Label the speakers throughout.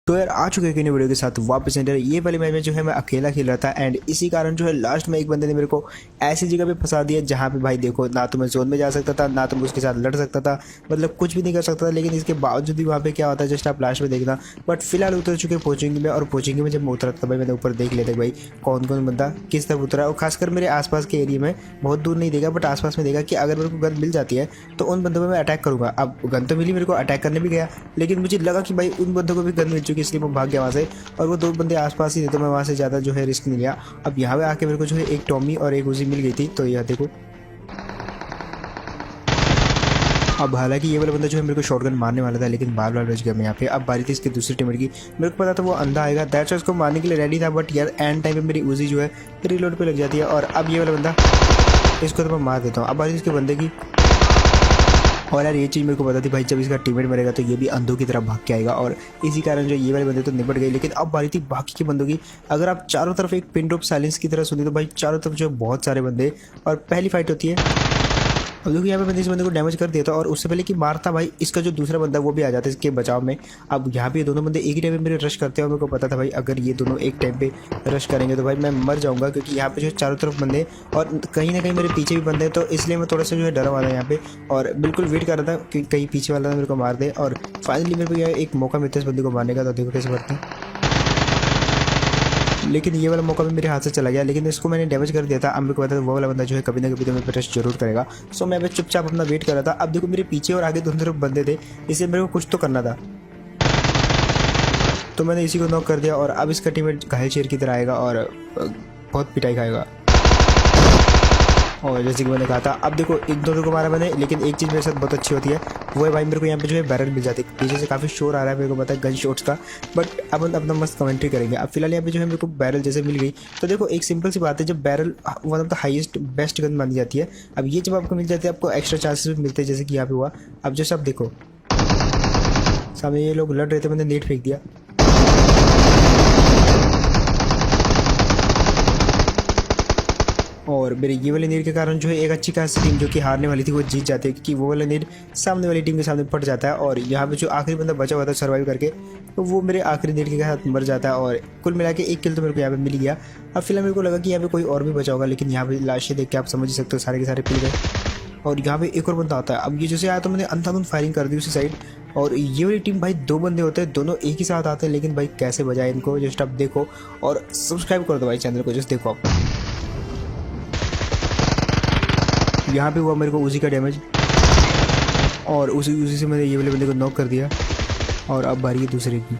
Speaker 1: तो यार आ चुके हैं वीडियो के साथ वापस एंड ये वाली मैच में जो है मैं अकेला खेल रहा था एंड इसी कारण जो है लास्ट में एक बंदे ने मेरे को ऐसी जगह पे फंसा दिया जहाँ पे भाई देखो ना तो मैं जोन में जा सकता था ना तो मैं उसके साथ लड़ सकता था, मतलब कुछ भी नहीं कर सकता था। लेकिन इसके बावजूद भी वहाँ पे क्या होता है जस्ट आप लास्ट में देखना। बट फिलहाल उतर चुके कोचिंग में, और कोचिंग में जब मैं उतरा था भाई मैंने ऊपर देख लेते भाई कौन कौन बंदा किस तरफ उतरा है, और खासकर मेरे आसपास के एरिया में बहुत दूर नहीं देखा बट आसपास में देखा कि अगर मेरे को गन मिल जाती है तो उन बंदों में मैं अटैक करूँगा। अब गन तो मिली मेरे को, अटैक करने भी गया, लेकिन मुझे लगा कि भाई उन बंदों को भी गन मिल चुकी है इसलिए मैं भाग गया वहाँ से। और वो दो बंदे आसपास ही थे तो मैं वहाँ से ज़्यादा जो है रिस्क नहीं लिया। अब यहाँ पे आके मेरे को जो है एक टॉमी और एक उजी मिल गई थी। तो यह देखो, अब हालांकि ये वाला बंदा जो है मेरे को शॉटगन मारने वाला था लेकिन बार बार बच गया मैं यहाँ पे। अब बारी थी इसके दूसरे टीममेट की, मेरे को पता था वो अंधा आएगा, दैट्स उसको मारने के लिए रेडी था। बट यार एंड टाइम पे मेरी उजी जो है रिलोड पे लग जाती है और अब ये वाला बंदा, इसको तो मैं मार देता हूँ। अब बारी इसके बंदे की, और यार ये चीज़ मेरे को पता थी भाई जब इसका टीममेट मरेगा तो ये भी अंधों की तरह भाग के आएगा, और इसी कारण जो ये वाले बंदे तो निपट गए। लेकिन अब बारी थी बाकी के बंदों की। अगर आप चारों तरफ एक पिन ड्रॉप साइलेंस की तरह सुनी तो भाई चारों तरफ जो बहुत सारे बंदे, और पहली फाइट होती है। अब देखो यहाँ पे मैंने इस बंदे को डैमेज कर दिया था और उससे पहले कि मारता भाई इसका जो दूसरा बंदा वो भी आ जाता है इसके बचाव में। अब यहाँ पे दोनों बंदे एक ही टाइम पे मेरे रश करते हैं और मेरे को पता था भाई अगर ये दोनों एक टाइम पे रश करेंगे तो भाई मैं मर जाऊंगा, क्योंकि यहाँ पे जो चारों तरफ बंदे और कहीं ना कहीं मेरे पीछे भी बंदे हैं। तो इसलिए मैं थोड़ा सा जो है डरा वाला यहाँ पे और बिल्कुल वेट कर रहा था कि कहीं पीछे वाला मेरे को मार दे। और फाइनली मेरे को यह एक मौका मिलता है इस बंदे को मारने का। तो देखो कैसे करते हैं, लेकिन ये वाला मौका भी मेरे हाथ से चला गया, लेकिन इसको मैंने डैमेज कर दिया था। अब मेरे को पता था वो वाला बंदा जो है कभी ना कभी तो मेरे पे टच जरूर करेगा। सो मैं अभी चुपचाप अपना वेट कर रहा था। अब देखो मेरे पीछे और आगे दोनों तरफ बंदे थे, इसलिए मेरे को कुछ तो करना था। तो मैंने इसी को नॉक कर दिया और अब इसका टीममेट घायल शेर की तरह आएगा और बहुत पिटाई खाएगा। और जैसे कि मैंने कहा था, अब देखो इन दोनों को मारा मैंने, लेकिन एक चीज़ मेरे साथ बहुत अच्छी होती है वो है भाई मेरे को यहाँ पे जो है बैरल मिल जाती है। पीछे से काफ़ी शोर आ रहा है मेरे को पता है गन शॉट्स का, बट अब अपना मस्त कमेंट्री करेंगे। अब फिलहाल यहाँ पे जो है मेरे को बैरल जैसे मिल गई। तो देखो एक सिंपल सी बात है, जब barrel one of the highest best gun मानी जाती है, अब ये जब आपको मिल जाती है आपको एक्स्ट्रा चांसेस भी मिलते हैं, जैसे कि यहाँ पे हुआ। अब जैसे आप देखो सामने ये लोग लड़ रहे थे, मैंने नेट फेंक दिया और मेरे ये वाले नीड के कारण जो है एक अच्छी खासी टीम जो कि हारने वाली थी वो जीत जाती है, क्योंकि वो वाला नीड सामने वाली टीम के सामने पड़ जाता है। और यहाँ पे जो आखिरी बंदा बचा हुआ था सर्वाइव करके, तो वो मेरे आखिरी नीड के साथ मर जाता है। और कुल मिला के एक किल तो मेरे को यहाँ पे मिल गया। अब फिलहाल मेरे को लगा कि यहाँ पे कोई और भी बचा होगा, लेकिन यहाँ पे लाशें देख के आप समझ ही सकते हो सारे के सारे पिल गए। और यहाँ पे एक और बंदा आता है। अब ये जैसे आया तो मैंने अंधाधुंध फायरिंग कर दी उसी साइड, और ये वाली टीम भाई दो बंदे होते हैं, दोनों एक ही साथ आते हैं, लेकिन भाई कैसे बजाए इनको जस्ट आप देखो। और सब्सक्राइब कर दो भाई चैनल को, जस्ट देखो आप। यहाँ पे हुआ मेरे को उसी का डैमेज, और उसी से मैंने ये वाले बंदे को नॉक कर दिया। और अब बारी है दूसरे की।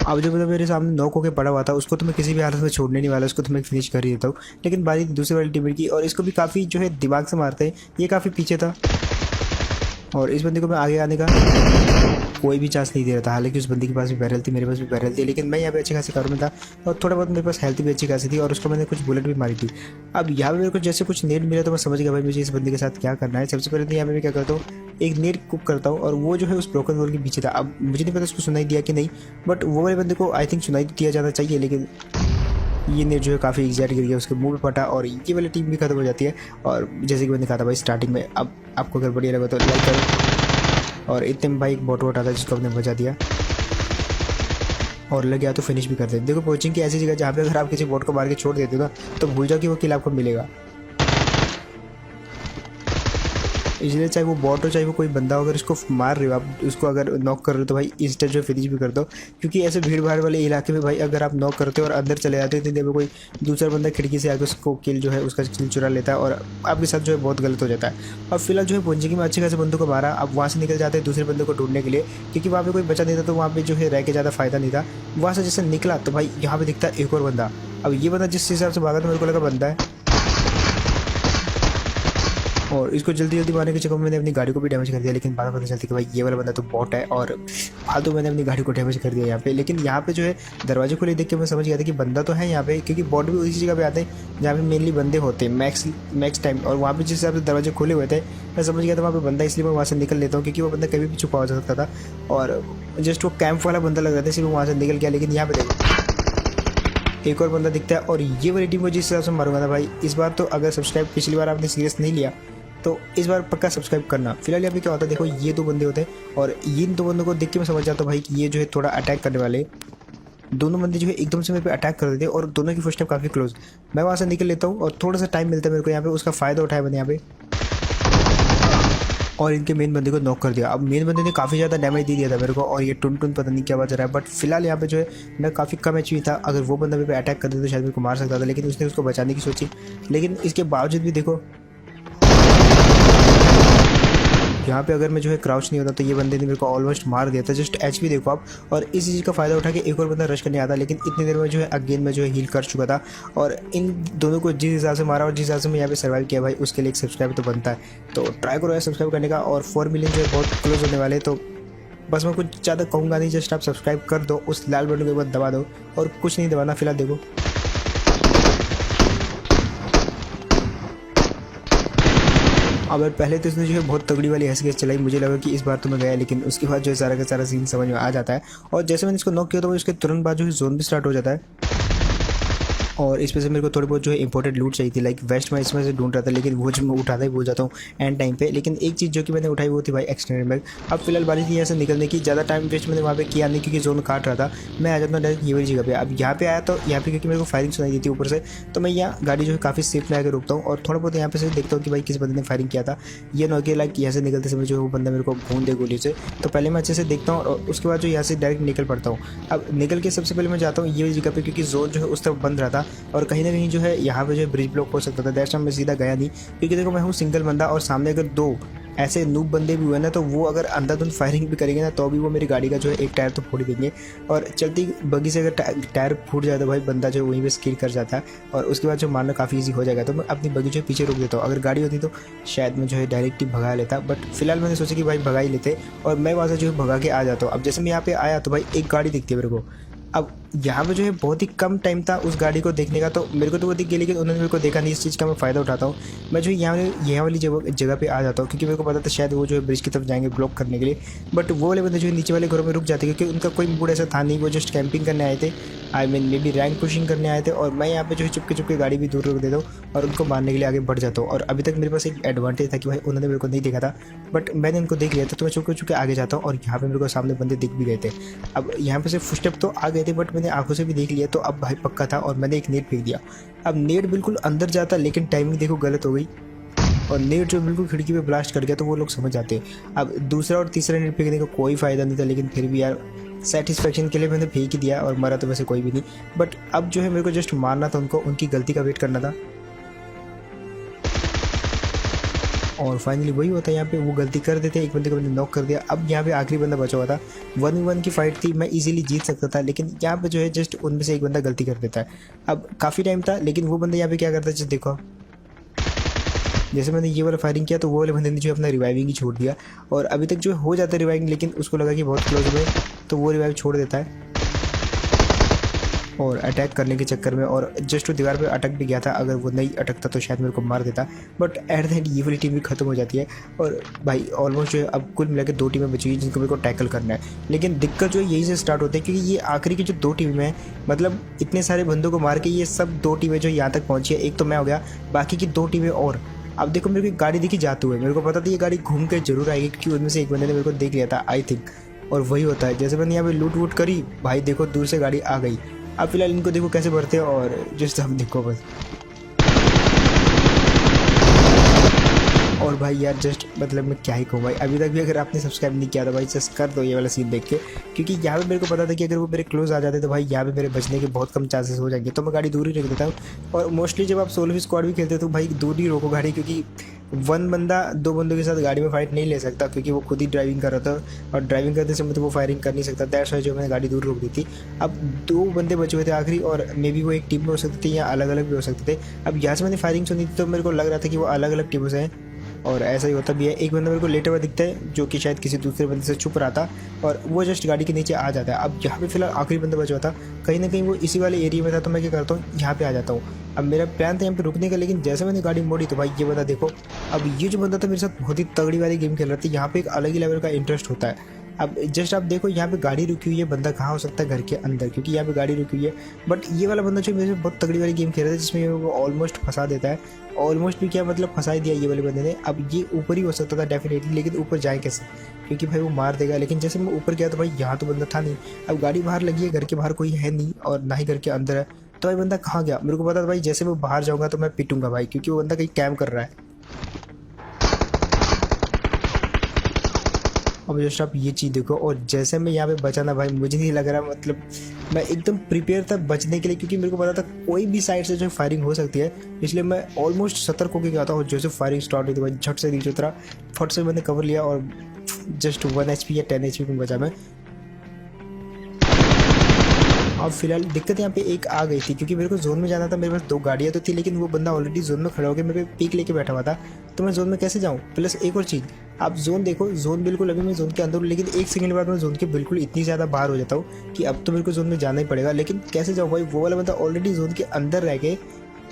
Speaker 1: अब जो बंदा मेरे सामने नॉक होकर पड़ा हुआ था उसको तो मैं किसी भी हालत में छोड़ने नहीं वाला, उसको तो मैं फिनिश कर ही देता हूँ। लेकिन बारी दूसरे वाली टीम की, और इसको भी काफ़ी जो है दिमाग से मारते हैं, ये काफ़ी पीछे था और इस बंदे को मैं आगे आने का कोई भी चांस नहीं दे रहा था। हालांकि उस बंदी के पास भी बैरल थी, मेरे पास भी बैरल थी, लेकिन मैं यहाँ पे अच्छी खासी कवर में था और थोड़ा बहुत मेरे पास हेल्थ भी अच्छी खासी थी और उसको मैंने कुछ बुलेट भी मारी थी। अब यहाँ पे मेरे को जैसे कुछ नेट मिला तो मैं समझ गया भाई मुझे इस बंदी के साथ क्या करना है। सबसे पहले तो यहाँ पे मैं क्या करता हूँ, एक नेट कुक करता हूँ, और वो जो है उस ब्रोकन वॉल के पीछे था। अब मुझे नहीं पता उसको सुनाई दिया कि नहीं, बट वो वाले बंदे को आई थिंक सुनाई दिया जाना चाहिए, लेकिन ये नेट जो है काफ़ी एग्जैक्ट गिर गया, उसके मुंह पे पटा और ये वाली टीम भी खत्म हो जाती है। और जैसे कि मैंने कहा था भाई स्टार्टिंग में, अब आपको अगर बढ़िया लगा तो लाइक करो। और इतने में भाई एक बॉट वोट आता जिसको हमने बचा दिया और लग गया तो फिनिश भी कर देते। देखो कोचिंग की ऐसी जगह जहाँ पे अगर आप किसी बॉट को मार के छोड़ देते हो ना तो भूल जाओ कि वो किल आपको मिलेगा। इसलिए चाहे वो बॉट हो चाहे वो कोई बंदा हो, अगर उसको मार रहे हो आप, उसको अगर नॉक कर रहे हो तो भाई इंस्टेंट जो फिनिश भी कर दो। क्योंकि ऐसे भीड़ भाड़ वाले इलाके में भाई अगर आप नॉक करते हो और अंदर चले जाते हो तो कोई दूसरा बंदा खिड़की से आके उसको किल जो है उसका किल चुरा लेता है और आपके साथ जो है बहुत गलत हो जाता है। और फिलहाल जो है पुंजिंग में अच्छे खासे बंदों को मारा। अब वहाँ से निकल जाते हैं दूसरे बंदे को ढूंढने के लिए, क्योंकि वहाँ पे कोई बचा नहीं था तो वहाँ पे जो है रह के ज़्यादा फायदा नहीं था। वहाँ से जैसे निकला तो भाई यहाँ पे दिखता है एक और बंदा। अब ये बंदा जिस हिसाब से भागा तो मेरे को लगा बंदा है, और इसको जल्दी जल्दी मारने के चक्कर में मैंने अपनी गाड़ी को भी डैमेज कर दिया। लेकिन बाद में पता चलती कि भाई ये वाला बंदा तो बॉट है, और फालतू मैंने अपनी गाड़ी को डैमेज कर दिया यहाँ पे। लेकिन यहाँ पे जो है दरवाजे खुले देख के मैं समझ गया था कि बंदा तो है यहाँ पे, क्योंकि बॉट भी उसी जगह पे आते हैं जहाँ पे मेनली बंदे होते हैं मैक्स टाइम। और वहाँ पे जिस हिसाब से दरवाजे खुले हुए थे मैं समझ गया था वहाँ पे बंदा, इसलिए मैं वहाँ से निकल लेता हूँ, क्योंकि वो बंदा कभी भी छुपा हो सकता था। और जस्ट वो कैंप वाला बंदा लग रहा था इसलिए मैं वहाँ से निकल गया। लेकिन यहाँ पे देखो एक और बंदा दिखता है, और ये वाली टीम को जिस हिसाब से मारूंगा ना भाई इस बार तो, अगर सब्सक्राइब पिछली बार आपने सीरियस नहीं लिया तो इस बार पक्का सब्सक्राइब करना। फिलहाल यहाँ पे क्या होता है, देखो ये 2 बंदे होते हैं और इन 2 बंदों को देख के मैं समझ जाता हूँ भाई कि ये जो है थोड़ा अटैक करने वाले। दोनों बंदे जो है एकदम से मेरे पे अटैक कर देते हैं और दोनों की फुटस्टेप काफ़ी क्लोज। मैं वहाँ से निकल लेता हूँ और थोड़ा सा टाइम मिलता है मेरे को यहाँ पे, उसका फ़ायदा उठाया मैंने यहाँ पे और इनके मेन बंदे को नॉक कर दिया। अब मेन बंदे ने काफ़ी ज़्यादा डैमेज दे दिया था मेरे को और ये टुन टुन पता नहीं क्या बज रहा है। बट फिलहाल यहाँ पे जो है मैं काफ़ी कम एचपी था, अगर वो बंदा मेरे पे अटैक कर देता तो शायद मेरे को मार सकता था, लेकिन उसने उसको बचाने की सोची। लेकिन इसके बावजूद भी देखो यहाँ पे अगर मैं जो है क्राउच नहीं होता तो ये बंदे ने मेरे को ऑलमोस्ट मार दिया था। जस्ट एचपी देखो आप। और इस चीज़ का फ़ायदा उठा के एक और बंदा रश करने आता, लेकिन इतनी देर में जो है अगेन मैं जो है हील कर चुका था और इन दोनों को जिस हिसाब से मारा और जिस हिसाब से मैं यहाँ पे सर्वाइव किया भाई, उसके लिए एक सब्सक्राइब तो बनता है। तो ट्राई करो यार सब्सक्राइब करने का और 4 मिलियन जो है बहुत क्लोज होने वाले। तो बस मैं कुछ ज़्यादा कहूँगा नहीं, जस्ट आप सब्सक्राइब कर दो, उस लाल बटन को एक बार दबा दो और कुछ नहीं दबाना। फिलहाल देखो अब पहले तो इसने जो है बहुत तगड़ी वाली हंसी चलाई, मुझे लगा कि इस बार तो मैं गया, लेकिन उसके बाद जो है सारा का सारा सीन समझ में आ जाता है। और जैसे मैंने इसको नॉक किया तो उसके तुरंत बाद जो है जोन भी स्टार्ट हो जाता है और इस वजह से मेरे को थोड़ी बहुत जो है इंपॉर्टेंट लूट चाहिए थी। लाइक वेस्ट मैं इसमें से ढूंढ रहा था, लेकिन वो जो मैं उठाता ही भूल जाता हूँ एंड टाइम पे। लेकिन एक चीज़ जो कि मैंने उठाई वो थी भाई एक्सटेंडेड बैग। अब फिलहाल बारी थी यहाँ से निकलने की, ज़्यादा टाइम वेस्ट मैंने वहाँ पे किया नहीं क्योंकि जोन काट रहा था। मैं आ जाता हूँ डायरेक्ट ये वाली जगह पे। अब यहाँ पे आया तो यहाँ पे क्योंकि मेरे को फायरिंग सुनाई दी थी ऊपर से, तो मैं यहाँ गाड़ी जो है काफ़ी सेफ में आकर रुकता हूँ और थोड़ा बहुत यहाँ पे से देखता हूँ कि भाई किस बंदे ने फायरिंग किया था। ये ना कि लाइक यहाँ से निकलते समय जो है वो बंदा मेरे को भून दे गोली से, तो पहले मैं अच्छे से देखता हूँ और उसके बाद जो यहाँ से डायरेक्ट निकल पड़ता हूँ। अब निकल के सबसे पहले मैं जाता हूँ ये वाली जगह पे, क्योंकि जोन जो है उस तरफ बंद रहा था और कहीं ना कहीं जो है यहाँ पे जो है ब्रिज ब्लॉक हो सकता था। दैट्स व्हाई मैं सीधा गया नहीं, क्योंकि देखो मैं हूँ सिंगल बंदा और सामने अगर 2 ऐसे नूब बंदे भी हुए ना तो वो अगर अंधाधुंध फायरिंग भी करेंगे ना तो भी वो मेरी गाड़ी का जो है एक टायर तो फोड़ देंगे। और चलती बगी से अगर टायर फूट जाए तो भाई बंदा जो वहीं पे स्किल कर जाता है और उसके बाद जो मारना काफ़ी ईजी हो जाएगा। तो मैं अपनी बगी जो पीछे रोक देता हूँ। अगर गाड़ी होती तो शायद मैं जो है डायरेक्ट ही भगा लेता, बट फिलहाल मैंने सोचा कि भाई भगा ही लेते और मैं वहाँ से जो है भगा के आ जाता हूँ। अब जैसे मैं यहाँ पे आया तो भाई एक गाड़ी दिखती है मेरे को। अब यहाँ पे जो है बहुत ही कम टाइम था उस गाड़ी को देखने का, तो मेरे को तो वो दिख गई, लेकिन उन्होंने मेरे को देखा नहीं। इस चीज़ का मैं फ़ायदा उठाता हूँ। मैं जो यहाँ वाली जगह पे आ जाता हूँ, क्योंकि मेरे को पता था शायद वो जो है ब्रिज की तरफ जाएंगे ब्लॉक करने के लिए। बट वो वाले बंदे जो है नीचे वाले घरों में रुक जाते, क्योंकि उनका कोई मूड ऐसा था नहीं, वो जस्ट कैंपिंग करने आए थे। I mean may be rank pushing करने आए थे। और मैं यहाँ पे जो है चुपके चुपके गाड़ी भी दूर रोक देता हूँ और उनको मारने के लिए आगे बढ़ जाता हूँ। और अभी तक मेरे पास एक एडवांटेज था कि भाई उन्होंने मेरे को नहीं देखा था, बट मैंने उनको देख लिया था, तो मैं चुपके चुपके आगे जाता हूँ। और यहाँ पे मेरे को सामने बंदे दिख भी गए थे। अब यहाँ पे से फुटस्टेप तो आ गए थे, बट मैंने आंखों से भी देख लिया, तो अब भाई पक्का था और मैंने एक नेट फेंक दिया। अब नेट बिल्कुल अंदर जाता, लेकिन टाइमिंग देखो गलत हो गई और नेट जो बिल्कुल खिड़की पे ब्लास्ट कर गया, तो वो लोग समझ जाते हैं। अब दूसरा और तीसरा नेट फेंकने का कोई फ़ायदा नहीं था, लेकिन फिर भी यार सेटिस्फेक्शन के लिए मैंने फेंक ही दिया और मरा तो वैसे कोई भी नहीं। बट अब जो है मेरे को जस्ट मारना था उनको, उनकी गलती का वेट करना था। और फाइनली वही होता है, यहाँ पे वो गलती कर देते, एक बंदे को मैंने नॉक कर दिया। अब यहाँ पे आखिरी बंदा बचा हुआ था, 1v1 की फाइट थी, मैं इजीली जीत सकता था, लेकिन यहाँ पे जो है जस्ट उनमें से एक बंदा गलती कर देता है। अब काफ़ी टाइम था, लेकिन वो बंदा यहाँ पे क्या करता है, जस्ट देखो जैसे मैंने ये वाला फायरिंग किया तो वो वाले बंदे ने जो अपना रिवाइविंग ही छोड़ दिया। और अभी तक जो हो जाता है रिवाइविंग, लेकिन उसको लगा कि बहुत क्लोज हुए तो वो रिवाइव छोड़ देता है और अटैक करने के चक्कर में, और जस्ट वो दीवार पे अटक भी गया था। अगर वो नहीं अटकता तो शायद मेरे को मार देता, बट एट द एंड ये वाली टीम भी खत्म हो जाती है। और भाई ऑलमोस्ट जो है अब कुल मिला के 2 टीमें बची हुई जिनको मेरे को टैकल करना है। लेकिन दिक्कत जो है यही से स्टार्ट होती है, क्योंकि ये आखिरी की जो 2 टीमें हैं, मतलब इतने सारे बंदों को मार के ये सब 2 टीमें जो यहाँ तक पहुँची है, एक तो मैं हो गया, बाकी की 2 टीमें और। अब देखो मेरे को एक गाड़ी दिखी जाते हुए, मेरे को पता था ये गाड़ी घूम के जरूर आएगी, क्योंकि उनमें से एक बंदे ने मेरे को देख लिया था आई थिंक। और वही होता है, जैसे मैंने यहाँ पे लूट वूट करी, भाई देखो दूर से गाड़ी आ गई। अब फिलहाल इनको देखो कैसे भरते हैं और जस्ट अब देखो बस। और भाई यार जस्ट मतलब मैं क्या ही कहूँ भाई, अभी तक भी अगर आपने सब्सक्राइब नहीं किया तो भाई जस्ट कर दो ये वाला सीन देख के, क्योंकि यहाँ पे मेरे को पता था कि अगर वो मेरे क्लोज आ जाते तो भाई यहाँ पे मेरे बचने के बहुत कम चांसेस हो जाएंगे। तो मैं गाड़ी दूर ही रख देता हूँ। और मोस्टली जब आप सोलो स्क्वाड भी खेलते हो तो भाई दूर ही रोको गाड़ी, क्योंकि 1 बंदा 2 बंदों के साथ गाड़ी में फाइट नहीं ले सकता, क्योंकि वो खुद ही ड्राइविंग कर रहा था और ड्राइविंग करते समय तो वो फायरिंग कर नहीं सकता। दैट्स व्हाई जो मैंने गाड़ी दूर रोक दी थी। अब 2 बंदे बचे हुए थे आखिरी, और मे बी वो एक टीम में हो सकते थे या अलग अलग भी हो सकते थे। अब यहाँ से मैंने फायरिंग सुनी थी तो मेरे को लग रहा था कि वो अलग अलग टीमों से हैं, और ऐसा ही होता भी है। एक बंदा मेरे को लेटा हुआ दिखता है जो कि शायद किसी दूसरे बंदे से छुप रहा था, और वो जस्ट गाड़ी के नीचे आ जाता है। अब यहाँ पे फिलहाल आखिरी बंदा बचा हुआ था, कहीं ना कहीं वो इसी वाले एरिया में था, तो मैं क्या करता हूँ यहाँ पे आ जाता हूँ। अब मेरा प्लान था यहाँ पे रुकने का, लेकिन जैसे मैंने गाड़ी मोड़ी तो भाई ये बंदा देखो। अब ये जो बंदा था मेरे साथ बहुत ही तगड़ी वाली गेम खेल रहा था। यहाँ पे एक अलग ही लेवल का इंटरेस्ट होता है। अब जस्ट आप देखो यहाँ पे गाड़ी रुकी हुई है, बंदा कहाँ हो सकता है, घर के अंदर, क्योंकि यहाँ पे गाड़ी रुकी हुई है। बट ये वाला बंदा जो मेरे से बहुत तगड़ी वाली गेम खेल रहा है जिसमें वो ऑलमोस्ट फंसा देता है, ऑलमोस्ट भी क्या मतलब फंसा ही दिया ये वाले बंदे ने। अब ये ऊपर ही हो सकता था डेफिनेटली, लेकिन ऊपर जाए कैसे, क्योंकि भाई वो मार देगा। लेकिन जैसे मैं ऊपर गया तो भाई यहाँ तो बंदा था नहीं। अब गाड़ी बाहर लगी है, घर के बाहर कोई है नहीं और ना ही घर के अंदर है, तो भाई बंदा कहाँ गया मेरे को पता था भाई। जैसे मैं बाहर जाऊँगा तो मैं पिटूंगा भाई, क्योंकि वो बंदा कहीं कैम्प कर रहा है। अब जस्ट आप ये चीज़ देखो, और जैसे मैं यहाँ पे बचा ना भाई, मुझे नहीं लग रहा मतलब मैं एकदम प्रिपेयर था बचने के लिए, क्योंकि मेरे को पता था कोई भी साइड से जो फायरिंग हो सकती है, इसलिए मैं ऑलमोस्ट सतर्क होकर गया था। और जैसे फायरिंग स्टार्ट हुई तो भाई झट से नीचे उतरा, फट से मैंने कवर लिया और जस्ट 1 HP या 10 HP में बचा मैं। अब फिलहाल दिक्कत यहाँ पे एक आ गई थी, क्योंकि मेरे को जोन में जाना था, मेरे पास 2 गाड़ियाँ तो थी, लेकिन वो बंदा ऑलरेडी जोन में खड़ा होकर मेरे पे पीक लेके बैठा हुआ था, तो मैं जोन में कैसे जाऊँ। प्लस एक और चीज़, आप जोन देखो, जोन बिल्कुल अभी मैं जोन के अंदर हूँ, लेकिन 1 सेकंड बाद मैं जोन के बिल्कुल इतनी ज़्यादा बाहर हो जाता हूँ कि अब तो मेरे को जोन में जाना ही पड़ेगा। लेकिन कैसे जाऊँ भाई, वो वाला बंदा ऑलरेडी जोन के अंदर रह के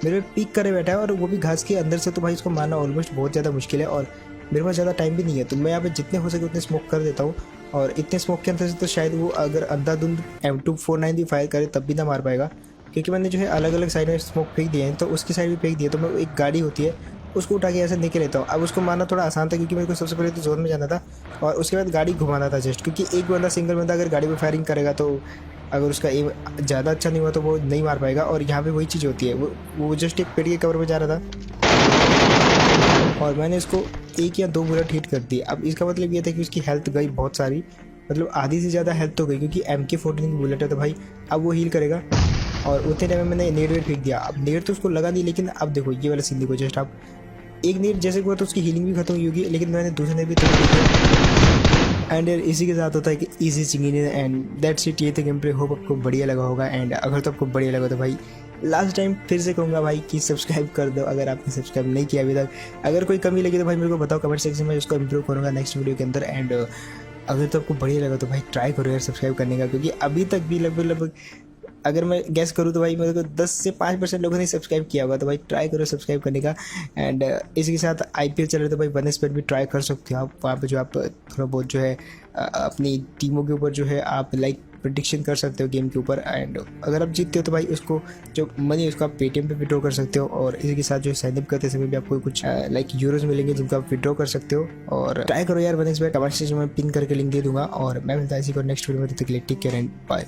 Speaker 1: मेरे पे पीक करे बैठा है, और वो भी घास के अंदर से, तो भाई उसको मारना ऑलमोस्ट बहुत ज़्यादा मुश्किल है, और मेरे पास ज़्यादा टाइम भी नहीं है। तो मैं यहाँ पे जितने हो सके उतने स्मोक कर देता हूँ, और इतने स्मोक के अंदर से तो शायद वो अगर अंधाधुंध M249 भी फायर करे तब भी ना मार पाएगा, क्योंकि मैंने जो है अलग अलग साइड में स्मोक फेंक दिए हैं, तो उसकी साइड भी फेंक दिया। तो मैं एक गाड़ी होती है उसको उठा के ऐसे निकल लेता हूँ। अब उसको मारना थोड़ा आसान था, क्योंकि मेरे को सबसे पहले तो जोन में जाना था और उसके बाद गाड़ी घुमाना था जस्ट, क्योंकि एक बंदा सिंगल बंदा अगर गाड़ी में फायरिंग करेगा तो अगर उसका एम ज़्यादा अच्छा नहीं हुआ तो वो नहीं मार पाएगा। और यहाँ पे वही चीज़ होती है, वो जस्ट एक पेड़ के कवर में जा रहा था और मैंने इसको 1 या 2 बुलेट हिट कर दी। अब इसका मतलब ये था कि उसकी हेल्थ गई बहुत सारी, मतलब आधी से ज़्यादा हेल्थ तो गई, क्योंकि MK14 की बुलेट है तो भाई अब वो हील करेगा। और उतने टाइम में मैंने नेट वेट फेंक दिया। अब नेट तो उसको लगा दी, लेकिन अब देखो ये वाला सीन देखो, जस्ट आप एक नेट जैसे हुआ तो उसकी हीलिंग भी खत्म होगी, लेकिन मैंने दूसरे नेट भी तोड़ दिया। एंड यार इसी के साथ होता है कि इजी चिंगिंग, एंड दैट्स इट। ये तो गेम प्ले, होप आपको बढ़िया लगा होगा। एंड अगर तो आपको बढ़िया लगा तो भाई लास्ट टाइम फिर से कहूँगा भाई कि सब्सक्राइब कर दो अगर आपने सब्सक्राइब नहीं किया अभी तक। अगर कोई कमी लगी तो भाई मेरे को बताओ कमेंट सेक्शन में, उसको इंप्रूव करूँगा नेक्स्ट वीडियो के अंदर। एंड अगर तो आपको बढ़िया लगा तो भाई ट्राई करो यार सब्सक्राइब करने का, क्योंकि अभी तक भी लगभग अगर मैं गैस करूँ तो भाई मेरे को 10 से 5% लोगों ने सब्सक्राइब किया होगा, तो भाई ट्राई करो सब्सक्राइब करने का। एंड इसी के साथ IPL चल रहा है तो भाई 1xBet भी ट्राई कर सकते हो आप। वहाँ पे जो आप थोड़ा बहुत जो है अपनी टीमों के ऊपर जो है आप लाइक प्रेडिक्शन कर सकते हो गेम के ऊपर। एंड अगर आप जीतते हो तो भाई उसको जो मनी है उसको आप पेटीएम पे विड्रॉ कर सकते हो। और इसी के साथ जो साइनअप करते समय भी आपको कुछ लाइक यूरोज मिलेंगे जिनको आप विड्रॉ कर सकते हो। और ट्राई करो यार 1xBet, कमेंट सेक्शन में पिन करके लिंक दे दूंगा। और मैं मिलता है इसी को नेक्स्ट वीडियो में, तब तक के लिए टेक केयर एंड बाय।